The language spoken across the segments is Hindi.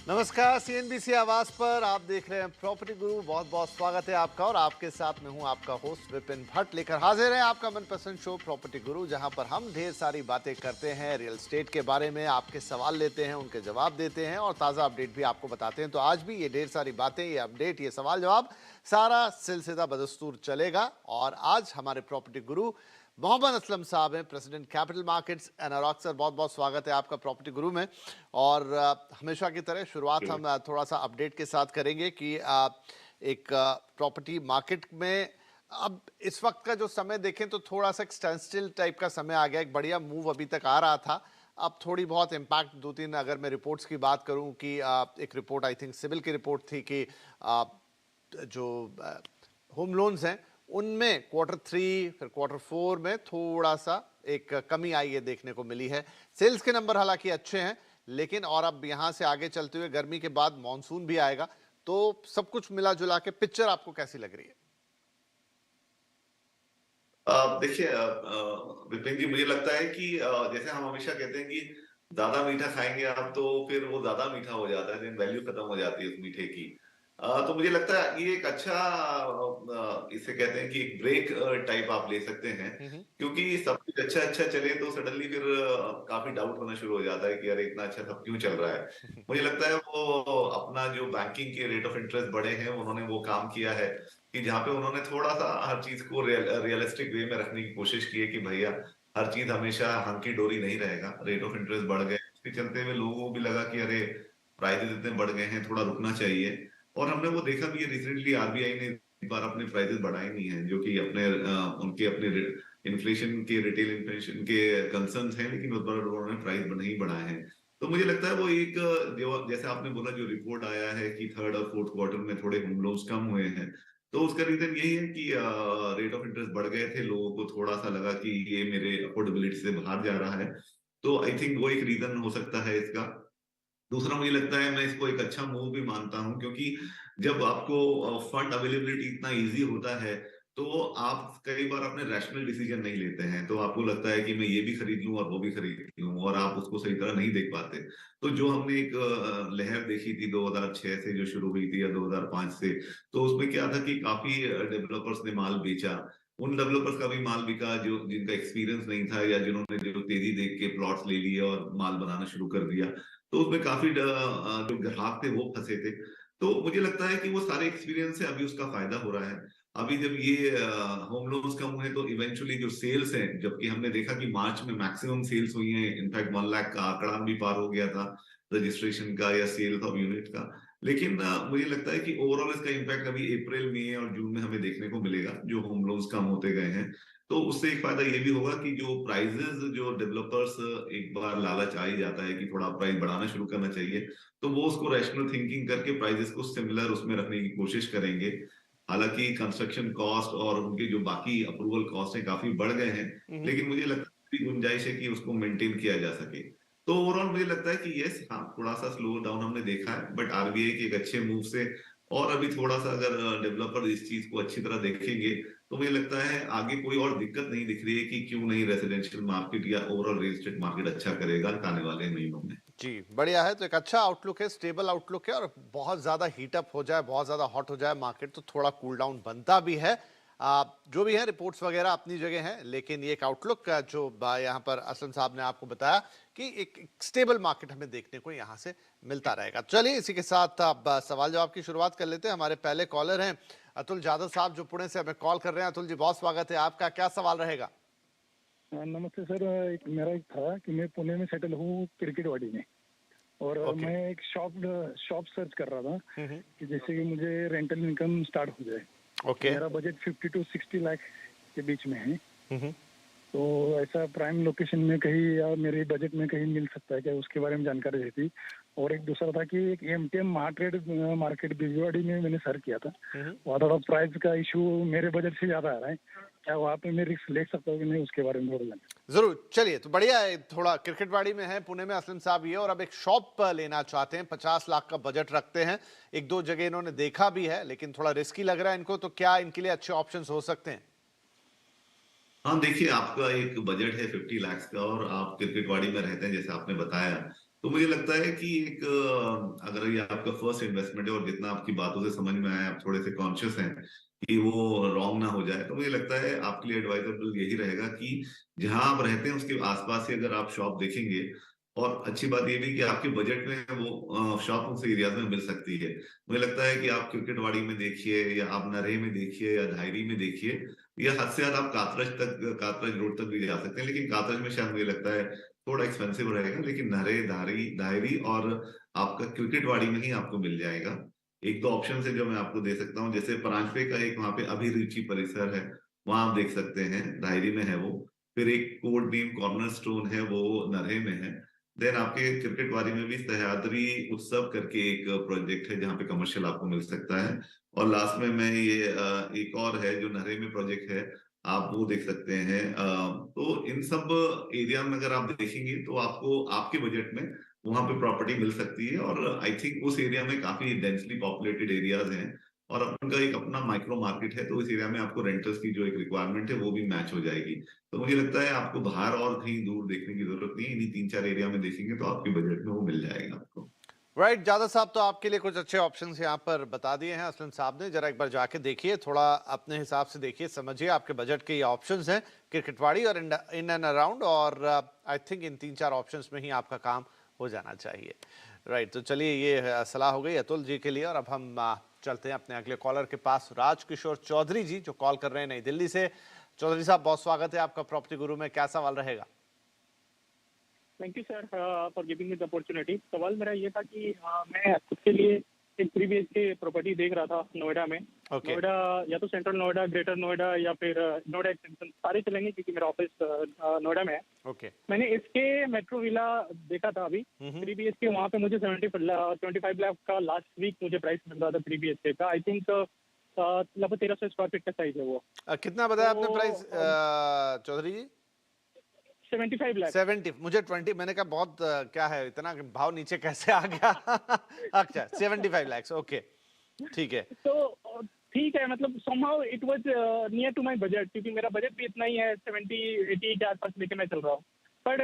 नमस्कार, सीएनबीसी आवाज पर आप देख रहे हैं प्रॉपर्टी गुरु। बहुत बहुत स्वागत है आपका और आपके साथ में हूं आपका होस्ट विपिन भट्ट लेकर हाजिर है आपका मनपसंद शो प्रॉपर्टी गुरु, जहां पर हम ढेर सारी बातें करते हैं रियल एस्टेट के बारे में, आपके सवाल लेते हैं, उनके जवाब देते हैं और ताज़ा अपडेट भी आपको बताते हैं। तो आज भी ये ढेर सारी बातें, ये अपडेट, ये सवाल जवाब, सारा सिलसिला बदस्तूर चलेगा। और आज हमारे प्रॉपर्टी गुरु मोहम्मद असलम साहब हैं, president capital markets Anarock. Sir, बहुत बहुत स्वागत है आपका प्रॉपर्टी गुरु में। और हमेशा की तरह शुरुआत हम थोड़ा सा अपडेट के साथ करेंगे कि एक प्रॉपर्टी मार्केट में अब इस वक्त का जो समय देखें तो थोड़ा सा स्टैंड स्टिल टाइप का समय आ गया। एक बढ़िया मूव अभी तक आ रहा था, अब थोड़ी बहुत इम्पैक्ट, दो तीन अगर मैं रिपोर्ट्स की बात करूं कि एक रिपोर्ट आई थिंक सिविल की रिपोर्ट थी कि जो होम लोन्स हैं उनमें Q3 फिर Q4 में थोड़ा सा एक कमी आई है, देखने को मिली है। सेल्स के नंबर हालांकि अच्छे हैं, लेकिन और अब यहां से आगे चलते हुए गर्मी के बाद मॉनसून भी आएगा, तो सब कुछ मिला जुला के पिक्चर आपको कैसी लग रही है? देखिए विपिन जी, मुझे लगता है कि जैसे हम हमेशा कहते हैं कि ज्यादा मीठा खाएंगे आप तो फिर वो ज्यादा मीठा हो जाता है, देन वैल्यू खत्म हो जाती है उस मीठे की। तो मुझे लगता है ये एक अच्छा इसे कहते हैं कि एक ब्रेक टाइप आप ले सकते हैं। हम्म। क्योंकि सब कुछ अच्छा अच्छा चले तो सडनली फिर काफी डाउट होना शुरू हो जाता है कि अरे इतना अच्छा सब क्यों चल रहा है। मुझे लगता है वो अपना जो बैंकिंग के रेट ऑफ इंटरेस्ट बढ़े हैं, उन्होंने वो काम किया है कि जहाँ पे उन्होंने थोड़ा सा हर चीज को रियलिस्टिक वे में रखने की कोशिश की है कि भैया हर चीज हमेशा हंकी डोरी नहीं रहेगा। रेट ऑफ इंटरेस्ट बढ़ गए, इसके चलते हुए लोगों को भी लगा कि अरे प्राइसेस इतने बढ़ गए हैं, थोड़ा रुकना चाहिए। और हमने वो देखा भी है, रिसेंटली आरबीआई ने इस बार अपने प्राइसेस बढ़ाए नहीं है, जो कि अपने उनके अपने इन्फ्लेशन के, रिटेल इन्फ्लेशन के कंसर्न्स हैं, लेकिन उस बार उन्होंने प्राइस नहीं बढ़ाए हैं। तो मुझे लगता है वो एक जो जैसे आपने बोला, जो रिपोर्ट आया है कि थर्ड और फोर्थ क्वार्टर में थोड़े होम लोन्स कम हुए हैं, तो उसका रीजन यही है कि रेट ऑफ इंटरेस्ट बढ़ गए थे, लोगों को थोड़ा सा लगा कि ये मेरे अफोर्डेबिलिटी से बाहर जा रहा है। तो आई थिंक वो एक रीजन हो सकता है इसका। दूसरा, मुझे लगता है, मैं इसको एक अच्छा मूव भी मानता हूं, क्योंकि जब आपको फंड अवेलेबिलिटी इतना इजी होता है तो आप कई बार अपने रैशनल डिसीजन नहीं लेते हैं। तो आपको लगता है कि मैं ये भी खरीद लूं और वो भी खरीद लूं, और आप उसको सही तरह नहीं देख पाते। तो जो हमने एक लहर देखी थी 2006 से जो शुरू हुई थी, या 2005 से, तो उसमें क्या था कि काफी डेवलपर्स ने माल बेचा। उन डेवलपर्स का भी माल बिका जो जिनका एक्सपीरियंस नहीं था, या जिन्होंने जो तेजी देख के प्लॉट्स ले लिए और माल बनाना शुरू कर दिया। तो उसमें काफी जो ग्राहक थे वो फंसे थे। तो मुझे लगता है कि वो सारे एक्सपीरियंस से अभी उसका फायदा हो रहा है। अभी जब ये होम लोन्स कम हुए तो इवेंचुअली जो सेल्स हैं, जबकि हमने देखा कि मार्च में मैक्सिमम सेल्स हुई हैं, इनफैक्ट 1 लाख का आंकड़ा भी पार हो गया था रजिस्ट्रेशन का या सेल्स ऑफ यूनिट का। लेकिन मुझे लगता है कि ओवरऑल इसका इम्पैक्ट अभी अप्रैल, मई और जून में हमें देखने को मिलेगा, जो होम लोन्स कम होते गए हैं। तो उससे एक फायदा ये भी होगा कि जो प्राइजेस, जो डेवलपर्स एक बार लालच आ ही जाता है कि थोड़ा प्राइस बढ़ाना शुरू करना चाहिए, तो वो उसको रैशनल थिंकिंग करके प्राइजेस को सिमिलर उसमें रखने की कोशिश करेंगे। हालांकि कंस्ट्रक्शन कॉस्ट और उनके जो बाकी अप्रूवल कॉस्ट है काफी बढ़ गए हैं, लेकिन मुझे लगता है कि गुंजाइश है कि उसको मेंटेन किया जा सके। तो ओवरऑल मुझे लगता है कि यस, हाँ, थोड़ा सा स्लो डाउन हमने देखा है, बट आरबीआई के एक अच्छे मूव से, और अभी थोड़ा सा अगर डेवलपर इस चीज को अच्छी तरह देखेंगे, तो मुझे लगता है आगे कोई और दिक्कत नहीं दिख रही है कि क्यों नहीं रेजिडेंशियल मार्केट या ओवरऑल रियल एस्टेट मार्केट अच्छा करेगा आने वाले महीनों में। जी, बढ़िया है। तो एक अच्छा आउटलुक है, स्टेबल आउटलुक है, और बहुत ज़्यादा हीटअप हो जाए, बहुत ज़्यादा हॉट हो जाए मार्केट तो थोड़ा कूल डाउन बनता भी है। जो भी है रिपोर्ट्स वगैरह अपनी जगह हैं, लेकिन ये एक आउटलुक जो यहाँ पर असलम साहब ने आपको बताया कि एक स्टेबल मार्केट हमें देखने को यहाँ से मिलता रहेगा। चलिए इसी के साथ अब सवाल जवाब की शुरुआत कर लेते हैं। हमारे पहले कॉलर हैं अतुल जादव साहब, जो पुणे से हमें कॉल कर रहे हैं। अतुल जी, बहुत स्वागत है आपका। क्या सवाल रहेगा? नमस्ते सर। मेरा एक था कि मैं पुणे में सेटल हूँ क्रिकेटवाड़ी में, और ओके। मैं एक शॉप सर्च कर रहा था हम्म। कि जैसे कि मुझे रेंटल इनकम स्टार्ट हो जाए। ओके। मेरा बजट 50 to 60 लाख के बीच में है। हम्म। तो ऐसा प्राइम लोकेशन में कहीं या मेरे बजट में कहीं मिल सकता है क्या, उसके बारे में जानकारी देती। और एक दूसरा था कि एक एमटीएम मार्केट बिजवाड़ी में मैंने सर्च किया था, वहाँ थोड़ा प्राइस का इशू मेरे बजट से ज्यादा आ रहा है। क्या वहाँ पे मैं रिस्क ले सकता हूँ कि नहीं, उसके बारे में थोड़ा जानकारी। जरूर। चलिए, तो बढ़िया है, थोड़ा क्रिकेटवाड़ी में है पुणे में असलम साहब ये, और अब एक शॉप लेना चाहते हैं, 50 लाख का बजट रखते हैं। एक दो जगह इन्होंने देखा भी है, लेकिन थोड़ा रिस्की लग रहा है इनको, तो क्या इनके लिए अच्छे ऑप्शंस हो सकते हैं? हाँ देखिए, आपका एक बजट है 50 लाख का और आप क्रिकेटवाड़ी में रहते हैं जैसे आपने बताया, तो मुझे लगता है कि एक अगर ये आपका फर्स्ट इन्वेस्टमेंट है और जितना आपकी बातों से समझ में आया, आप थोड़े से कॉन्शियस हैं कि वो रॉन्ग ना हो जाए, तो मुझे लगता है आपके लिए एडवाइजेबल यही रहेगा कि जहां आप रहते हैं उसके आसपास ही अगर आप शॉप देखेंगे, और अच्छी बात ये भी कि आपके बजट में वो शॉप उस एरियाज में मिल सकती है। मुझे लगता है कि आप क्रिकेटवाड़ी में देखिए, या आप नरहे में देखिए, या धायरी में देखिए, या हद से ज्यादा आप कातरज रोड तक भी जा सकते हैं, लेकिन कातरज में शायद मुझे लगता है थोड़ा एक्सपेंसिव रहेगा, लेकिन नरे धारी दायरी और आपका क्रिकेटवाड़ी में ही आपको मिल जाएगा। एक दो ऑप्शन है जो मैं आपको दे सकता हूँ, जैसे परांजपे का एक वहां पे अभिरुचि परिसर है, वहां आप देख सकते हैं, डायरी में है वो। फिर एक कोड नेम कॉर्नर स्टोन है, वो नरहे में है। देन आपके क्रिकेटवाड़ी में भी सह्याद्री उत्सव करके एक प्रोजेक्ट है जहाँ पे कमर्शियल आपको मिल सकता है। और लास्ट में मैं ये एक और है जो नरहे में प्रोजेक्ट है, आप वो देख सकते हैं। तो इन सब एरिया में अगर आप देखेंगे तो आपको आपके बजट में वहां पे प्रॉपर्टी मिल सकती है। और आई थिंक उस एरिया में काफी डेंसली पॉपुलेटेड एरियाज हैं, और उनका एक अपना माइक्रो मार्केट है, तो इस एरिया में आपको रेंटर्स की जो एक रिक्वायरमेंट है वो भी मैच हो जाएगी। तो मुझे लगता है आपको बाहर और कहीं दूर देखने की जरूरत नहीं है, इन्हीं 3-4 एरिया में देखेंगे तो आपके बजट में वो मिल जाएगा आपको। राइट, जादा साहब तो आपके लिए कुछ अच्छे ऑप्शंस यहाँ पर बता दिए हैं असलम साहब ने। जरा एक बार जाके देखिए, थोड़ा अपने हिसाब से देखिए, समझिए आपके बजट के ये ऑप्शंस हैं क्रिकेटवाड़ी और इन एंड अराउंड, और आई थिंक इन 3-4 ऑप्शंस में ही आपका काम हो जाना चाहिए। राइट, तो चलिए ये सलाह हो गई अतुल जी के लिए, और अब हम चलते हैं अपने अगले कॉलर के पास, राजकिशोर चौधरी जी जो कॉल कर रहे हैं नई दिल्ली से। चौधरी साहब, बहुत स्वागत है आपका प्रॉपर्टी गुरु में, क्या सवाल रहेगा? Thank you sir for giving me the opportunity. सवाल मेरा ये था कि मैं खुद के लिए एक 3 BHK प्रॉपर्टी देख रहा था नोएडा में। Okay. नोएडा या तो सेंट्रल नोएडा, ग्रेटर नोएडा, या फिर नोएडा एक्सटेंशन, सारे चलेंगे क्योंकि मेरा ऑफिस नोएडा में है। ओके। मैंने इसके मेट्रो विला देखा था अभी 3 BHK, वहाँ पे मुझे 25 लाख का लास्ट वीक मुझे प्राइस मिल रहा था 3 BHK का। आई थिंक लगभग 1300 स्क्वायर फीट का साइज है वो। कितना बताया आपने तो, प्राइस चौधरी जी? 75 लाख। 70, मुझे 20, मैंने कहा बहुत क्या है, इतना भाव नीचे कैसे आ गया? अच्छा, 75 लाख, ओके, ठीक है। तो ठीक है, मतलब somehow it was near to my budget, क्योंकि मेरा बजट भी इतना ही है, 70-80 के आसपास लेके मैं चल रहा हूँ। पर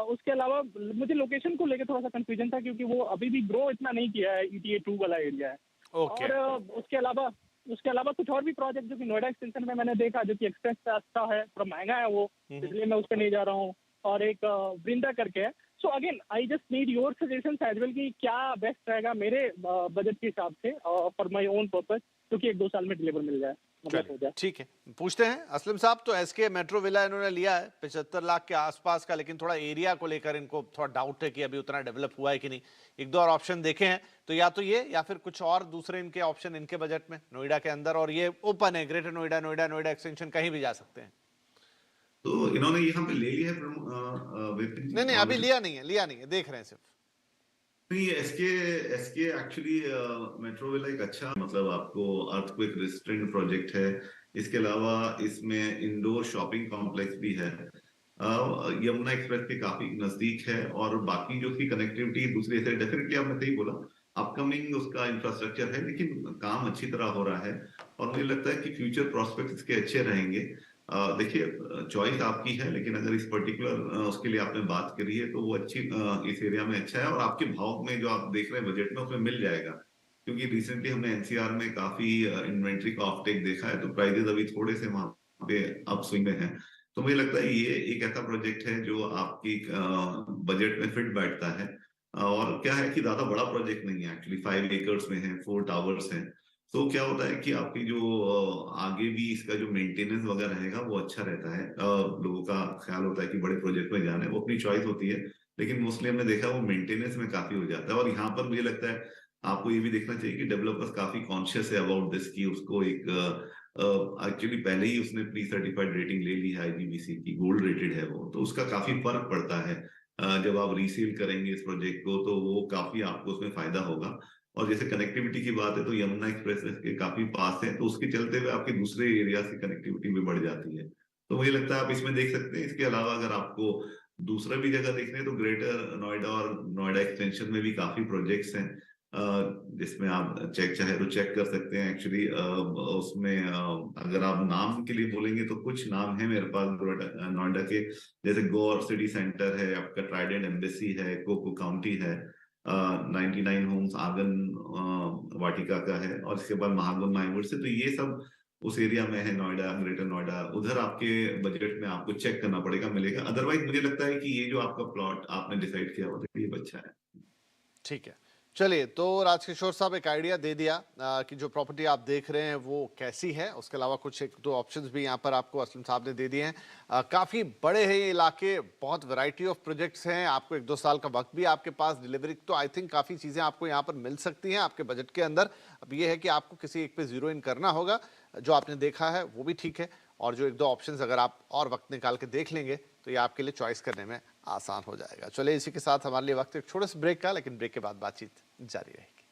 उसके अलावा मुझे लोकेशन को लेकर थोड़ा सा कंफ्यूजन था, क्योंकि वो अभी भी ग्रो इतना नहीं किया है, ETA 2 वाला एरिया है। ओके। और उसके अलावा कुछ और भी प्रोजेक्ट जो कि नोएडा एक्सटेंशन में मैंने देखा, जो कि एक्सप्रेस से अच्छा है, थोड़ा महंगा है वो, इसलिए मैं उस पर नहीं जा रहा हूँ। और एक वृंदा करके है। So again I just need your suggestions as well कि क्या बेस्ट रहेगा मेरे बजट के हिसाब से फॉर माय ओन पर्पस, क्योंकि 1-2 साल में डिलीवर मिल जाए, मतलब हो जाए। ठीक है, पूछते हैं असलम साहब। तो एसके मेट्रो विला इन्होंने लिया है 75 लाख के आसपास का, लेकिन थोड़ा एरिया को लेकर इनको थोड़ा डाउट है कि अभी उतना डेवलप हुआ है कि नहीं। एक दो और ऑप्शन देखे हैं, तो या तो ये या फिर कुछ और दूसरे इनके ऑप्शन इनके बजट में नोएडा के अंदर, और ये ओपन है, ग्रेटर नोएडा, नोएडा एक्सटेंशन, कहीं भी जा सकते हैं। तो इन्होंने यहाँ पे ले लिया है नहीं, अभी लिया नहीं है, देख रहे हैं सिर्फ। नहीं, SK SK actually metro villa एक अच्छा, मतलब आपको अर्थक्वेक रेजिस्टेंट प्रोजेक्ट है। इसके अलावा इसमें इंडोर शॉपिंग कॉम्प्लेक्स भी है, यमुना एक्सप्रेस के काफी नजदीक है, और बाकी जो उसकी कनेक्टिविटी दूसरे से, डेफिनेटली आपने सही बोला, अपकमिंग उसका इंफ्रास्ट्रक्चर है, लेकिन काम अच्छी तरह हो रहा है, और मुझे लगता है कि फ्यूचर प्रोस्पेक्ट इसके अच्छे रहेंगे। देखिए, चॉइस आपकी है, लेकिन अगर इस पर्टिकुलर उसके लिए आपने बात करी है तो वो अच्छी इस एरिया में अच्छा है, और आपके भाव में जो आप देख रहे हैं बजट में उसमें मिल जाएगा। क्योंकि रिसेंटली हमने एनसीआर में काफी इन्वेंट्री का ऑफटेक देखा है, तो प्राइजेस अभी थोड़े से वहां पे अप स्विंग में है। तो मुझे लगता है ये एक ऐसा प्रोजेक्ट है जो आपकी बजट में फिट बैठता है। और क्या है कि ज्यादा बड़ा प्रोजेक्ट नहीं है, एक्चुअली 5 एकर्स में है, 4 टावर्स हैं। तो क्या होता है कि आपकी जो आगे भी इसका जो मेंटेनेंस वगैरह रहेगा वो अच्छा रहता है। लोगों का ख्याल होता है कि बड़े प्रोजेक्ट में जाना है, वो अपनी चॉइस होती है, लेकिन मोस्टली हमने देखा वो मेंटेनेंस में काफी हो जाता है। और यहाँ पर मुझे लगता है आपको ये भी देखना चाहिए कि डेवलपर्स काफी कॉन्शियस है अबाउट दिस, की उसको एक एक्चुअली पहले ही उसने प्री सर्टिफाइड रेटिंग ले ली है, IGBC की गोल्ड रेटेड है वो, तो उसका काफी फर्क पड़ता है। जब आप रीसेल करेंगे इस प्रोजेक्ट को तो वो काफी आपको उसमें फायदा होगा। और जैसे कनेक्टिविटी की बात है तो यमुना एक्सप्रेस के काफी पास है, तो उसके चलते हुए आपके दूसरे एरिया से कनेक्टिविटी भी बढ़ जाती है। तो मुझे लगता है आप इसमें देख सकते हैं। इसके अलावा अगर आपको दूसरा भी जगह देखने हैं तो ग्रेटर नोएडा और नोएडा एक्सटेंशन में भी काफी प्रोजेक्ट्स हैं। जिसमें आप चेक चाहे तो चेक कर सकते हैं। एक्चुअली उसमें अगर आप नाम के लिए बोलेंगे तो कुछ नाम है मेरे पास नोएडा के, जैसे गोर सिटी सेंटर है, आपका ट्राइडेंट एम्बेसी है, कोको काउंटी है, 99 होम्स आंगन वाटिका का है, और इसके बाद महागुन माइवुड से। तो ये सब उस एरिया में है, नोएडा, ग्रेटर नोएडा। उधर आपके बजट में आपको चेक करना पड़ेगा, मिलेगा। अदरवाइज मुझे लगता है कि ये जो आपका प्लॉट आपने डिसाइड किया हुआ था ये अच्छा है। ठीक है, चलिए, तो राजकिशोर साहब एक आइडिया दे दिया कि जो प्रॉपर्टी आप देख रहे हैं वो कैसी है। उसके अलावा कुछ एक दो ऑप्शंस भी यहाँ पर आपको असलम साहब ने दे दिए हैं। काफ़ी बड़े हैं ये इलाके, बहुत वैरायटी ऑफ प्रोजेक्ट्स हैं। आपको 1-2 साल का वक्त भी आपके पास, डिलीवरी तो आई थिंक काफ़ी चीज़ें आपको यहाँ पर मिल सकती हैं आपके बजट के अंदर। अब ये है कि आपको किसी एक पे जीरो इन करना होगा। जो आपने देखा है वो भी ठीक है, और जो 1-2 ऑप्शंस अगर आप और वक्त निकाल के देख लेंगे तो ये आपके लिए चॉइस करने में आसान हो जाएगा। चलिए, इसी के साथ हमारे लिए वक्त एक छोटे से ब्रेक का, लेकिन ब्रेक के बाद बातचीत जारी रहेगी।